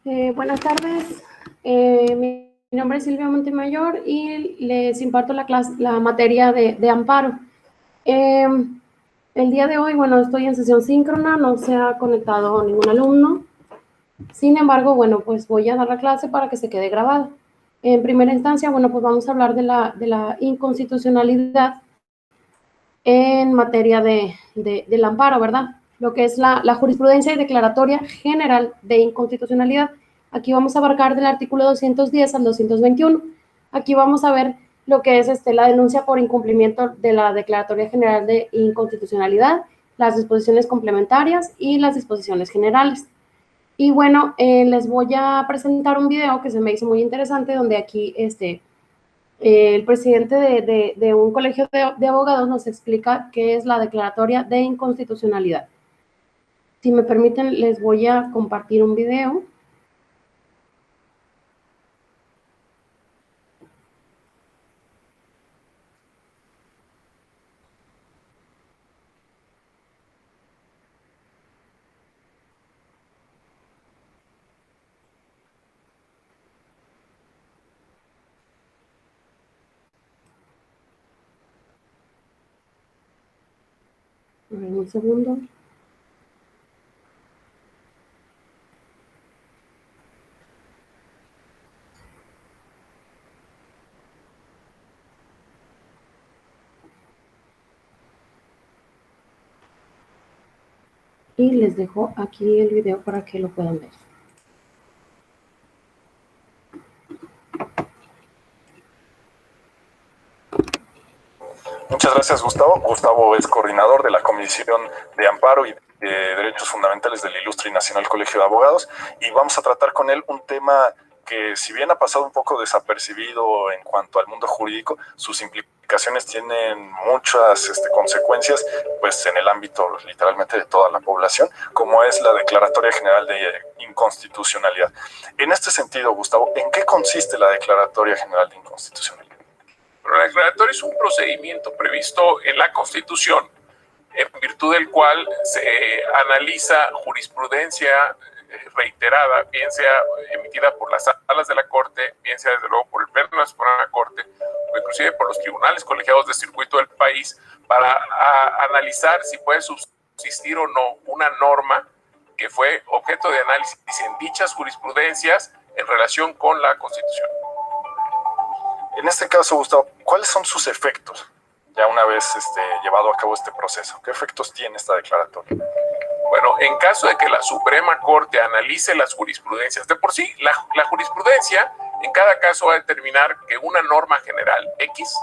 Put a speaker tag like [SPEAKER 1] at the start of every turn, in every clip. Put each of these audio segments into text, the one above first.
[SPEAKER 1] Buenas tardes, mi nombre es Silvia Montemayor y les imparto la materia de amparo. El día de hoy, bueno, estoy en sesión síncrona, no se ha conectado ningún alumno. Sin embargo, bueno, pues voy a dar la clase para que se quede grabada. En primera instancia, bueno, pues vamos a hablar de la inconstitucionalidad en materia del amparo, ¿verdad? Lo que es la jurisprudencia y declaratoria general de inconstitucionalidad. Aquí vamos a abarcar del artículo 210 al 221. Aquí vamos a ver lo que es la denuncia por incumplimiento de la declaratoria general de inconstitucionalidad, las disposiciones complementarias y las disposiciones generales. Y bueno, les voy a presentar un video que se me hizo muy interesante, donde aquí el presidente de un colegio de abogados nos explica qué es la declaratoria de inconstitucionalidad. Si me permiten, les voy a compartir un video. A ver, un segundo. Y les dejo aquí el video para que lo puedan ver.
[SPEAKER 2] Muchas gracias, Gustavo. Gustavo es coordinador de la Comisión de Amparo y de Derechos Fundamentales del Ilustre y Nacional Colegio de Abogados, y vamos a tratar con él un tema que, si bien ha pasado un poco desapercibido en cuanto al mundo jurídico, sus implicaciones tienen muchas consecuencias pues en el ámbito literalmente de toda la población, como es la Declaratoria General de Inconstitucionalidad. En este sentido, Gustavo, ¿en qué consiste la Declaratoria General de Inconstitucionalidad?
[SPEAKER 3] Pero la declaratoria es un procedimiento previsto en la Constitución, en virtud del cual se analiza jurisprudencia reiterada, bien sea emitida por las salas de la Corte, bien sea desde luego por el Pleno de la Suprema Corte, o inclusive por los tribunales colegiados de circuito del país, para analizar si puede subsistir o no una norma que fue objeto de análisis en dichas jurisprudencias en relación con la Constitución.
[SPEAKER 2] En este caso, Gustavo, ¿cuáles son sus efectos ya una vez llevado a cabo este proceso? ¿Qué efectos tiene esta declaratoria?
[SPEAKER 3] Bueno, en caso de que la Suprema Corte analice las jurisprudencias, de por sí, la jurisprudencia en cada caso va a determinar que una norma general X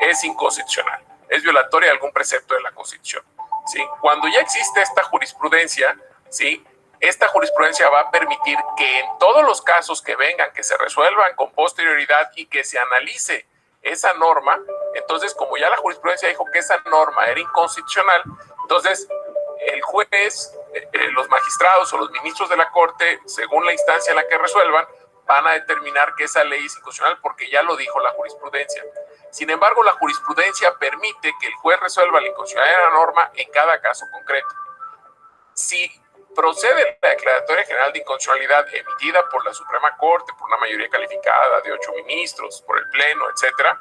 [SPEAKER 3] es inconstitucional, es violatoria de algún precepto de la Constitución, ¿sí? Cuando ya existe esta jurisprudencia, ¿sí?, esta jurisprudencia va a permitir que en todos los casos que vengan, que se resuelvan con posterioridad y que se analice esa norma, entonces, como ya la jurisprudencia dijo que esa norma era inconstitucional, entonces el juez, los magistrados o los ministros de la Corte, según la instancia en la que resuelvan, van a determinar que esa ley es inconstitucional porque ya lo dijo la jurisprudencia. Sin embargo, la jurisprudencia permite que el juez resuelva la inconstitucionalidad de la norma en cada caso concreto. Si procede la Declaratoria General de Inconstitucionalidad emitida por la Suprema Corte, por una mayoría calificada de 8 ministros, por el Pleno, etcétera,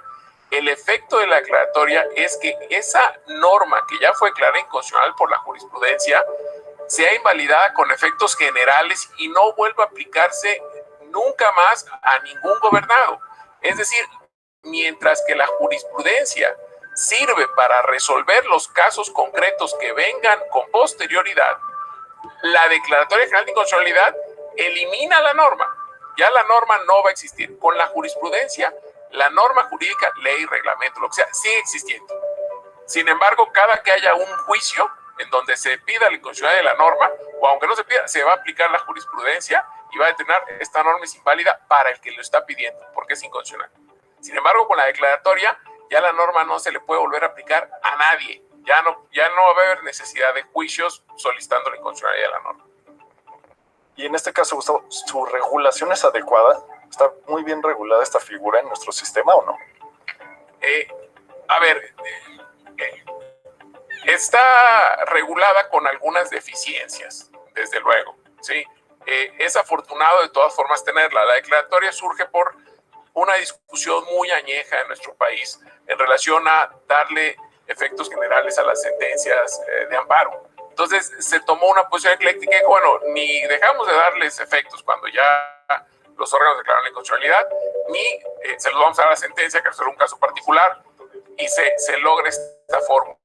[SPEAKER 3] el efecto de la declaratoria es que esa norma que ya fue declarada inconstitucional por la jurisprudencia sea invalidada con efectos generales y no vuelva a aplicarse nunca más a ningún gobernado. Es decir, mientras que la jurisprudencia sirve para resolver los casos concretos que vengan con posterioridad, la Declaratoria General de Inconstitucionalidad elimina la norma. Ya la norma no va a existir. Con la jurisprudencia, la norma jurídica, ley, reglamento, lo que sea, sigue existiendo. Sin embargo, cada que haya un juicio en donde se pida la inconstitucionalidad de la norma, o aunque no se pida, se va a aplicar la jurisprudencia y va a determinar esta norma es inválida para el que lo está pidiendo, porque es inconstitucional. Sin embargo, con la declaratoria, ya la norma no se le puede volver a aplicar a nadie. Ya no va a haber necesidad de juicios solicitando la inconstitucionalidad de la norma.
[SPEAKER 2] Y en este caso, Gustavo, ¿su regulación es adecuada? ¿Está muy bien regulada esta figura en nuestro sistema o no?
[SPEAKER 3] Está regulada con algunas deficiencias, desde luego, ¿sí? Es afortunado de todas formas tenerla. La declaratoria surge por una discusión muy añeja en nuestro país en relación a darle efectos generales a las sentencias de amparo. Entonces se tomó una posición ecléctica y bueno, ni dejamos de darles efectos cuando ya los órganos declaran la inconstitucionalidad, ni se los vamos a dar a la sentencia, que es un caso particular, y se logra esta fórmula.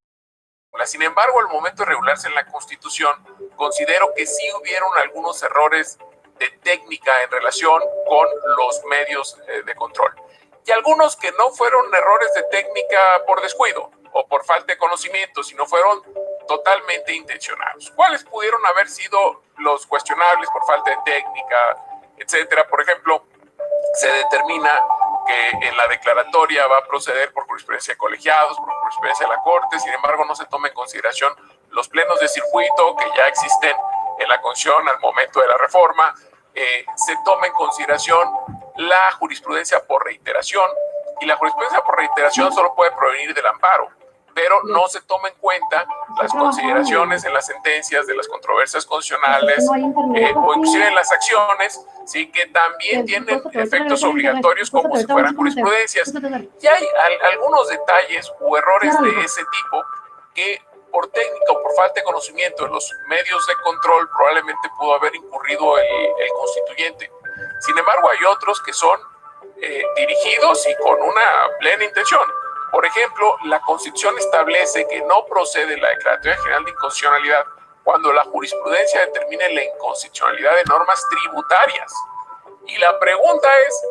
[SPEAKER 3] Sin embargo, al momento de regularse en la Constitución, considero que sí hubieron algunos errores de técnica en relación con los medios de control. Y algunos que no fueron errores de técnica por descuido o por falta de conocimiento, sino fueron totalmente intencionados. ¿Cuáles pudieron haber sido los cuestionables por falta de técnica, etcétera? Por ejemplo, se determina que en la declaratoria va a proceder por jurisprudencia de colegiados, por jurisprudencia de la Corte, sin embargo no se toma en consideración los plenos de circuito que ya existen en la Constitución al momento de la reforma, se toma en consideración la jurisprudencia por reiteración, y la jurisprudencia por reiteración solo puede provenir del amparo, pero no se toma en cuenta las consideraciones en las sentencias de las controversias constitucionales o inclusive en las acciones, sí, que también tienen efectos obligatorios como si fueran jurisprudencias. Y hay algunos detalles u errores de ese tipo que por técnica o por falta de conocimiento de los medios de control probablemente pudo haber incurrido el constituyente. Sin embargo, hay otros que son dirigidos y con una plena intención. Por ejemplo, la Constitución establece que no procede la Declaratoria General de Inconstitucionalidad cuando la jurisprudencia determine la inconstitucionalidad de normas tributarias. Y la pregunta es,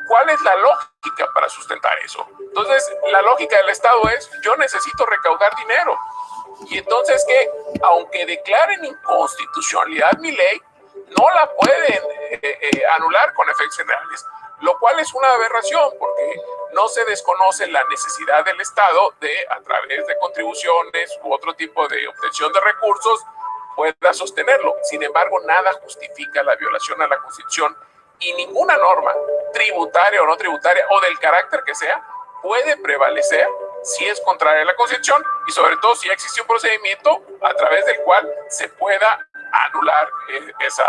[SPEAKER 3] ¿cuál es la lógica para sustentar eso? Entonces, la lógica del Estado es, yo necesito recaudar dinero. Y entonces que, aunque declaren inconstitucionalidad mi ley, no la pueden anular con efectos generales, lo cual es una aberración porque no se desconoce la necesidad del Estado de, a través de contribuciones u otro tipo de obtención de recursos, pueda sostenerlo. Sin embargo, nada justifica la violación a la Constitución y ninguna norma, tributaria o no tributaria, o del carácter que sea, puede prevalecer si es contraria a la Constitución y sobre todo si existe un procedimiento a través del cual se pueda anular esa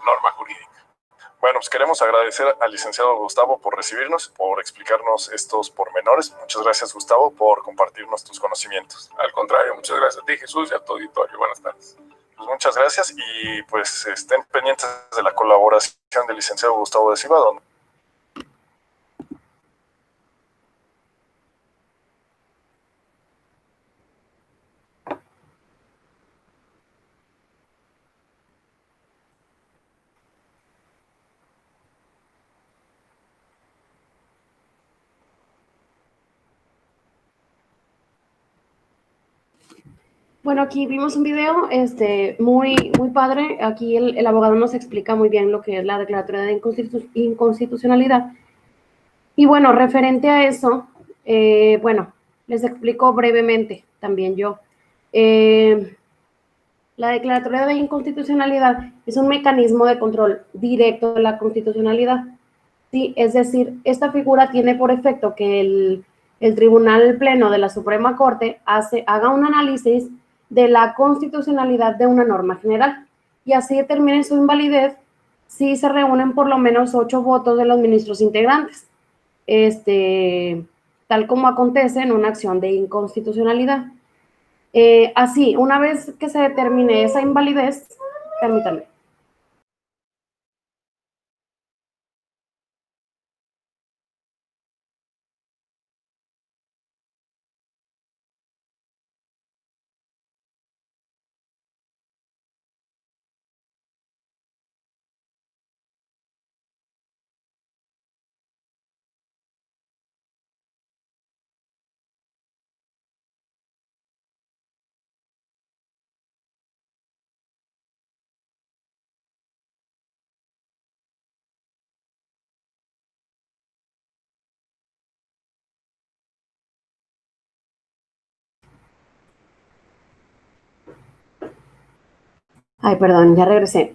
[SPEAKER 3] norma jurídica.
[SPEAKER 2] Bueno, pues queremos agradecer al licenciado Gustavo por recibirnos, por explicarnos estos pormenores. Muchas gracias, Gustavo, por compartirnos tus conocimientos.
[SPEAKER 3] Al contrario, muchas gracias a ti, Jesús, y a tu auditorio. Buenas tardes.
[SPEAKER 2] Pues muchas gracias y pues estén pendientes de la colaboración del licenciado Gustavo de Silva.
[SPEAKER 1] Bueno, aquí vimos un video muy padre. Aquí el abogado nos explica muy bien lo que es la declaratoria de inconstitucionalidad. Y bueno, referente a eso, bueno, les explico brevemente también yo. La declaratoria de inconstitucionalidad es un mecanismo de control directo de la constitucionalidad. Sí, es decir, esta figura tiene por efecto que el Tribunal Pleno de la Suprema Corte haga un análisis de la constitucionalidad de una norma general y así determine su invalidez si se reúnen por lo menos 8 votos de los ministros integrantes, tal como acontece en una acción de inconstitucionalidad. Así, una vez que se determine esa invalidez, permítanme. Ay, perdón, ya regresé.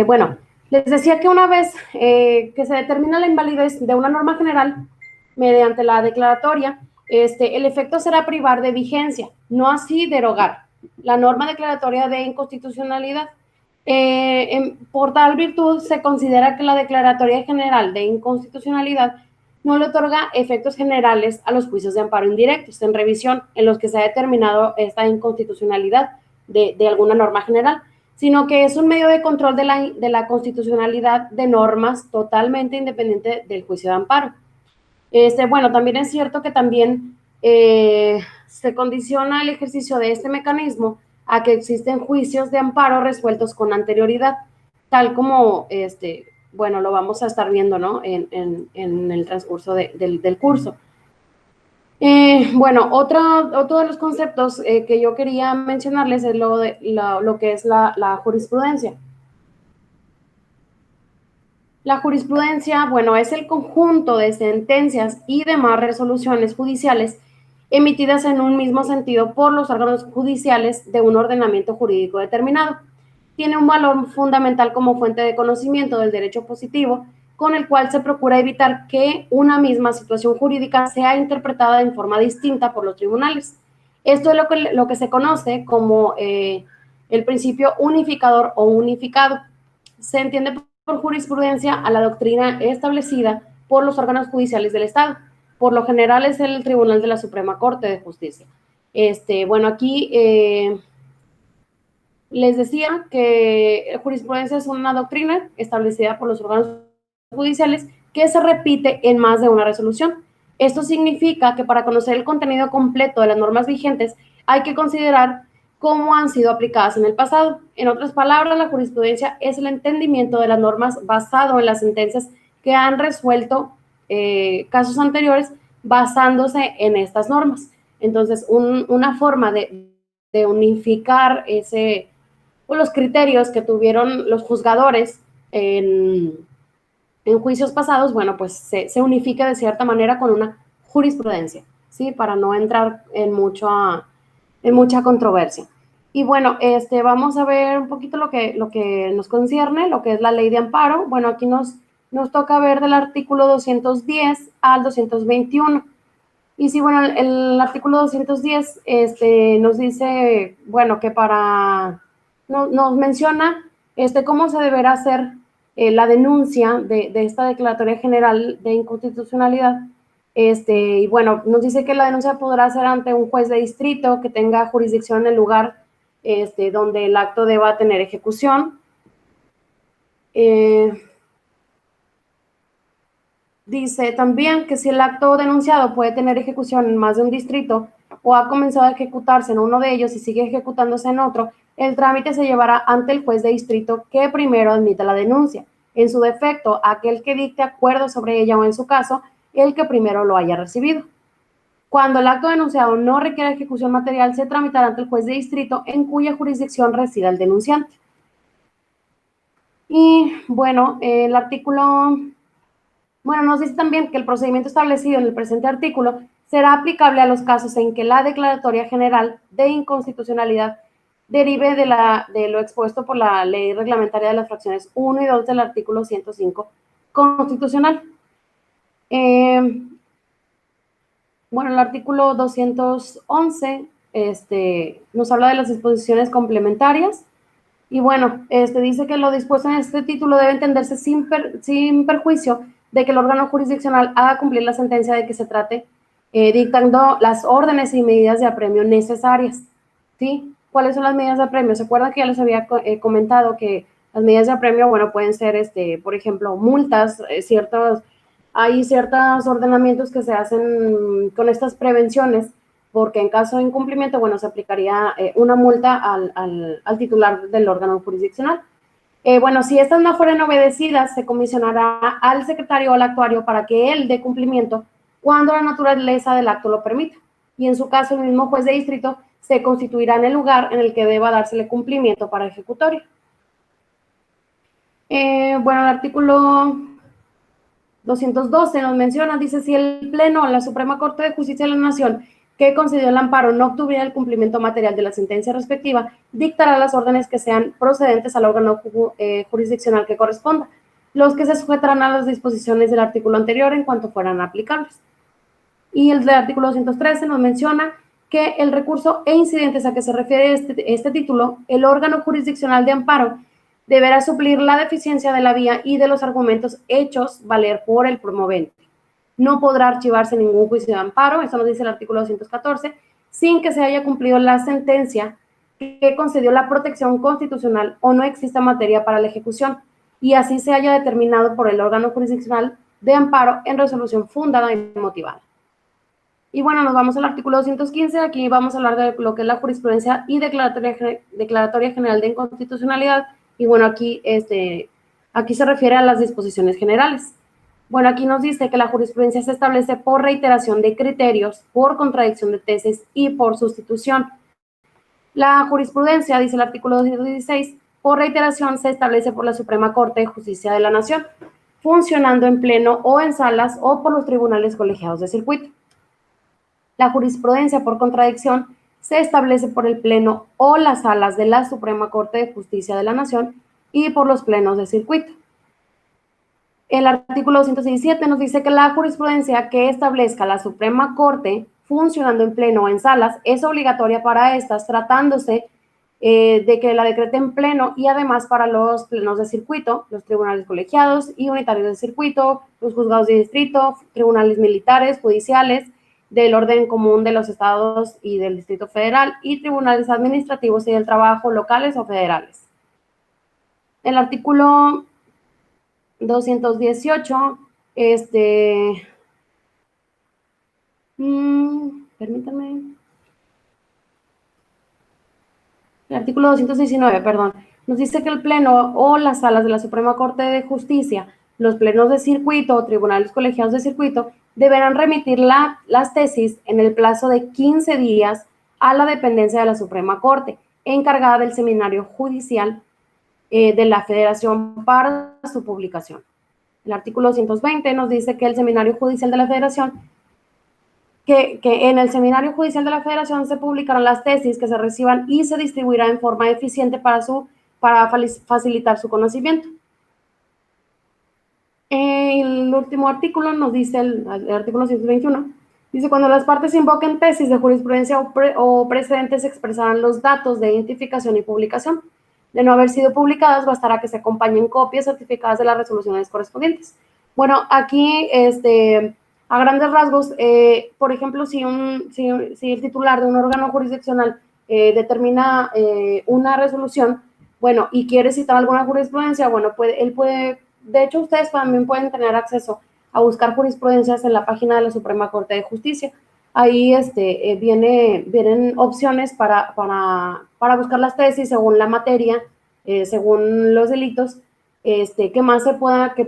[SPEAKER 1] Bueno, les decía que una vez que se determina la invalidez de una norma general mediante la declaratoria, el efecto será privar de vigencia, no así derogar la norma declaratoria de inconstitucionalidad. Por tal virtud, se considera que la Declaratoria General de Inconstitucionalidad no le otorga efectos generales a los juicios de amparo indirectos en revisión en los que se ha determinado esta inconstitucionalidad de alguna norma general, sino que es un medio de control de la constitucionalidad de normas totalmente independiente del juicio de amparo. Bueno, también es cierto que también se condiciona el ejercicio de este mecanismo a que existen juicios de amparo resueltos con anterioridad, tal como, bueno, lo vamos a estar viendo, ¿no? En el transcurso del curso. Bueno, otro de los conceptos que yo quería mencionarles es lo que es la jurisprudencia. La jurisprudencia, bueno, es el conjunto de sentencias y demás resoluciones judiciales emitidas en un mismo sentido por los órganos judiciales de un ordenamiento jurídico determinado. Tiene un valor fundamental como fuente de conocimiento del derecho positivo, con el cual se procura evitar que una misma situación jurídica sea interpretada en forma distinta por los tribunales. Esto es lo que se conoce como el principio unificador o unificado. Se entiende por jurisprudencia a la doctrina establecida por los órganos judiciales del Estado. Por lo general es el Tribunal de la Suprema Corte de Justicia. Bueno, aquí les decía que jurisprudencia es una doctrina establecida por los órganos judiciales que se repite en más de una resolución. Esto significa que para conocer el contenido completo de las normas vigentes hay que considerar cómo han sido aplicadas en el pasado. En otras palabras, la jurisprudencia es el entendimiento de las normas basado en las sentencias que han resuelto casos anteriores basándose en estas normas. Entonces, una forma de unificar los criterios que tuvieron los juzgadores en juicios pasados, bueno, pues se unifica de cierta manera con una jurisprudencia, ¿sí? Para no entrar en mucha controversia. Y bueno, vamos a ver un poquito lo que nos concierne, lo que es la ley de amparo. Bueno, aquí nos toca ver del artículo 210 al 221. Y sí, bueno, el artículo 210 nos dice, bueno, que nos menciona cómo se deberá hacer la denuncia de esta Declaratoria General de Inconstitucionalidad. Y bueno, nos dice que la denuncia podrá ser ante un juez de distrito que tenga jurisdicción en el lugar donde el acto deba tener ejecución. Dice también que si el acto denunciado puede tener ejecución en más de un distrito o ha comenzado a ejecutarse en uno de ellos y sigue ejecutándose en otro, el trámite se llevará ante el juez de distrito que primero admita la denuncia. En su defecto, aquel que dicte acuerdo sobre ella o en su caso, el que primero lo haya recibido. Cuando el acto denunciado no requiere ejecución material, se tramitará ante el juez de distrito en cuya jurisdicción resida el denunciante. Y bueno, el artículo... Bueno, nos dice también que el procedimiento establecido en el presente artículo será aplicable a los casos en que la Declaratoria General de Inconstitucionalidad derive de lo expuesto por la ley reglamentaria de las fracciones 1 y 2 del artículo 105 constitucional. Bueno, el artículo 211 nos habla de las disposiciones complementarias. Y bueno, dice que lo dispuesto en este título debe entenderse sin perjuicio de que el órgano jurisdiccional haga cumplir la sentencia de que se trate, dictando las órdenes y medidas de apremio necesarias, ¿sí? ¿Cuáles son las medidas de apremio? ¿Se acuerdan que ya les había comentado que las medidas de apremio, bueno, pueden ser, por ejemplo, multas, hay ciertos ordenamientos que se hacen con estas prevenciones, porque en caso de incumplimiento, bueno, se aplicaría una multa al titular del órgano jurisdiccional. Bueno, si estas no fueran obedecidas, se comisionará al secretario o al actuario para que él dé cumplimiento cuando la naturaleza del acto lo permita. Y en su caso, el mismo juez de distrito se constituirá en el lugar en el que deba dársele cumplimiento para ejecutorio. Bueno, el artículo 212 nos menciona, dice, si el Pleno de la Suprema Corte de Justicia de la Nación que concedió el amparo no obtuviera el cumplimiento material de la sentencia respectiva, dictará las órdenes que sean procedentes al órgano jurisdiccional que corresponda, los que se sujetarán a las disposiciones del artículo anterior en cuanto fueran aplicables. Y el del artículo 213 nos menciona que el recurso e incidentes a que se refiere este título, el órgano jurisdiccional de amparo deberá suplir la deficiencia de la vía y de los argumentos hechos valer por el promovente. No podrá archivarse ningún juicio de amparo, eso nos dice el artículo 214, sin que se haya cumplido la sentencia que concedió la protección constitucional o no exista materia para la ejecución, y así se haya determinado por el órgano jurisdiccional de amparo en resolución fundada y motivada. Y bueno, nos vamos al artículo 215, aquí vamos a hablar de lo que es la jurisprudencia y declaratoria general de inconstitucionalidad, y bueno, aquí se refiere a las disposiciones generales. Bueno, aquí nos dice que la jurisprudencia se establece por reiteración de criterios, por contradicción de tesis y por sustitución. La jurisprudencia, dice el artículo 216, por reiteración se establece por la Suprema Corte de Justicia de la Nación, funcionando en pleno o en salas o por los tribunales colegiados de circuito. La jurisprudencia por contradicción se establece por el pleno o las salas de la Suprema Corte de Justicia de la Nación y por los plenos de circuito. El artículo 217 nos dice que la jurisprudencia que establezca la Suprema Corte funcionando en pleno o en salas es obligatoria para estas, tratándose de que la decrete en pleno, y además para los plenos de circuito, los tribunales colegiados y unitarios de circuito, los juzgados de distrito, tribunales militares, judiciales, del orden común de los estados y del Distrito Federal, y tribunales administrativos y del trabajo locales o federales. El artículo 218, permítanme. El artículo 219, perdón, nos dice que el pleno o las salas de la Suprema Corte de Justicia, los plenos de circuito o tribunales colegiados de circuito, deberán remitir las tesis en el plazo de 15 días a la dependencia de la Suprema Corte, encargada del seminario judicial de la Federación para su publicación. El artículo 220 nos dice que el seminario judicial de la Federación, que en el seminario judicial de la Federación se publicarán las tesis que se reciban y se distribuirá en forma eficiente para facilitar su conocimiento. El último artículo nos dice, el artículo 121, dice: cuando las partes invoquen tesis de jurisprudencia o precedentes, expresarán los datos de identificación y publicación. De no haber sido publicadas, bastará que se acompañen copias certificadas de las resoluciones correspondientes. Bueno, aquí, a grandes rasgos, por ejemplo, si el titular de un órgano jurisdiccional determina una resolución, bueno, y quiere citar alguna jurisprudencia, bueno, él puede, de hecho, ustedes también pueden tener acceso a buscar jurisprudencias en la página de la Suprema Corte de Justicia. Ahí vienen opciones para buscar las tesis según la materia, según los delitos, que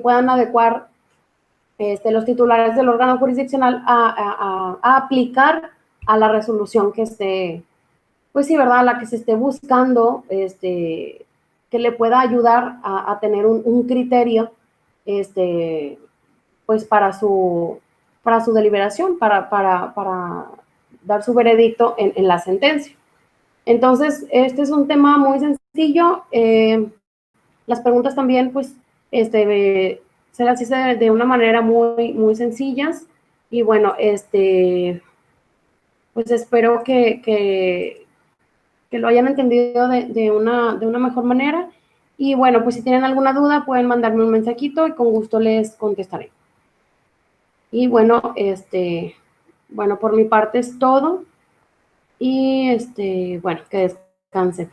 [SPEAKER 1] puedan adecuar los titulares del órgano jurisdiccional a aplicar a la resolución que esté, pues sí, ¿verdad?, a la que se esté buscando, que le pueda ayudar a tener un criterio, pues para su deliberación, para dar su veredicto en la sentencia. Entonces, este es un tema muy sencillo. Las preguntas también, pues, se las hice de una manera muy, muy sencillas. Y bueno, pues espero que lo hayan entendido de una mejor manera. Y bueno, pues si tienen alguna duda, pueden mandarme un mensajito y con gusto les contestaré. Y bueno, bueno, por mi parte es todo. Y bueno, que descansen.